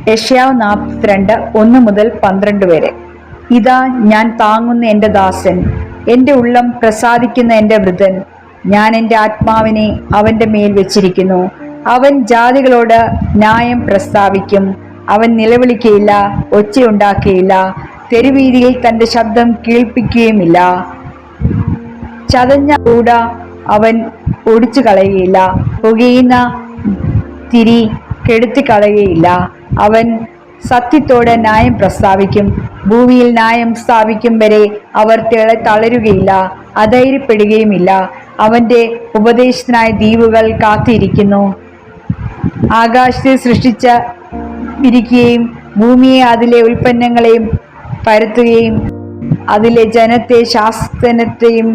യെശയ്യാവ് 42 1 മുതൽ 12 വരെ. ഇതാ ഞാൻ താങ്ങുന്ന എൻ്റെ ദാസൻ, എൻ്റെ ഉള്ളം പ്രസാദിക്കുന്ന എൻ്റെ വൃതൻ. ഞാൻ എൻ്റെ ആത്മാവിനെ അവൻ്റെ മേൽ വെച്ചിരിക്കുന്നു. അവൻ ജാതികളോട് ന്യായം പ്രസ്താവിക്കും. അവൻ നിലവിളിക്കയില്ല, ഒച്ചയുണ്ടാക്കുകയില്ല, തെരുവീതിയിൽ തൻ്റെ ശബ്ദം കേൾപ്പിക്കുകയുമില്ല. ചതഞ്ഞ കൂട അവൻ ഒടിച്ചു കളയുകയില്ല, പുകയുന്ന തിരി കെടുത്തിക്കളയുകയില്ല. അവൻ സത്യത്തോടെ ന്യായം പ്രസ്താവിക്കും. ഭൂമിയിൽ ന്യായം സ്ഥാപിക്കും വരെ അവർ തളരുകയില്ല, അധൈര്യപ്പെടുകയുമില്ല. അവന്റെ ഉപദേശത്തിനായി ദ്വീപുകൾ കാത്തിരിക്കുന്നു. ആകാശത്തെ സൃഷ്ടിച്ചിരിക്കുകയും ഭൂമിയെ അതിലെ ഉൽപ്പന്നങ്ങളെയും പരത്തുകയും അതിലെ ജനത്തെ ശാസനത്തെയും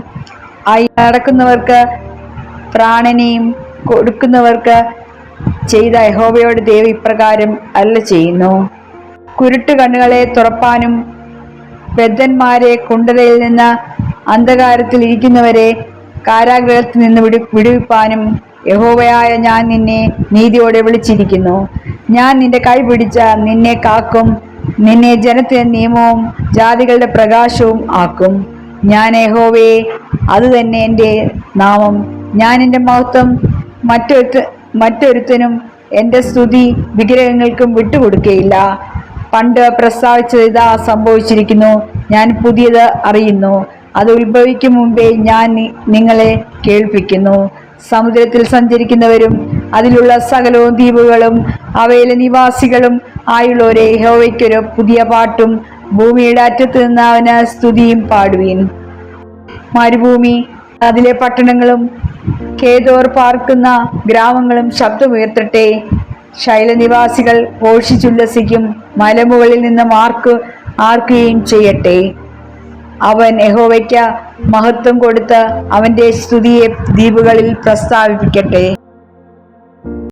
നടക്കുന്നവർക്ക് പ്രാണനെയും കൊടുക്കുന്നവർക്ക് ചെയ്ത യഹോവയുടെ ദൈവം ഇപ്രകാരം അരുളിച്ചെയ്യുന്നു. കുരുട്ട് കണ്ണുകളെ തുറപ്പാനും ബദ്ധന്മാരെ കുണ്ടലയിൽ നിന്ന് അന്ധകാരത്തിൽ ഇരിക്കുന്നവരെ കാരാഗൃഹത്തിൽ നിന്ന് വിടുവിപ്പാനും യഹോവയായ ഞാൻ നിന്നെ നീതിയോടെ വിളിച്ചിരിക്കുന്നു. ഞാൻ നിന്റെ കൈ പിടിച്ച് നിന്നെ കാക്കും. നിന്നെ ജനത്തിന് നിയമവും ജാതികളുടെ പ്രകാശവും ആക്കും. ഞാൻ യഹോവയെ, അത് തന്നെ എൻ്റെ നാമം. ഞാൻ എൻ്റെ മഹത്വം മറ്റൊരുത്തനും എൻ്റെ സ്തുതി വിഗ്രഹങ്ങൾക്കും വിട്ടുകൊടുക്കുകയില്ല. പണ്ട് പ്രസ്താവിച്ചത് ഇതാ സംഭവിച്ചിരിക്കുന്നു. ഞാൻ പുതിയത് അറിയുന്നു. അത് ഉത്ഭവിക്കും മുമ്പേ ഞാൻ നിങ്ങളെ കേൾപ്പിക്കുന്നു. സമുദ്രത്തിൽ സഞ്ചരിക്കുന്നവരും അതിലുള്ള സകലവും ദ്വീപുകളും അവയിലെ നിവാസികളും ആയുള്ളവരെ, യഹോവയ്ക്കൊരു പുതിയ പാട്ടും ഭൂമിയുടെ അറ്റത്ത് നിന്ന് അവന് സ്തുതിയും പാടുവീൻ. മരുഭൂമി അതിലെ പട്ടണങ്ങളും കേദോർ പാർക്കുന്ന ഗ്രാമങ്ങളും ശബ്ദമുയർത്തട്ടെ. ശൈലനിവാസികൾ ഘോഷിച്ചുല്ലസിക്കും, മലമുകളിൽ നിന്ന് ആർക്കുകയും ചെയ്യട്ടെ. അവൻ യഹോവയ്ക്ക് മഹത്വം കൊടുത്ത് അവന്റെ സ്തുതിയെ ദ്വീപുകളിൽ പ്രസ്താവിപ്പിക്കട്ടെ.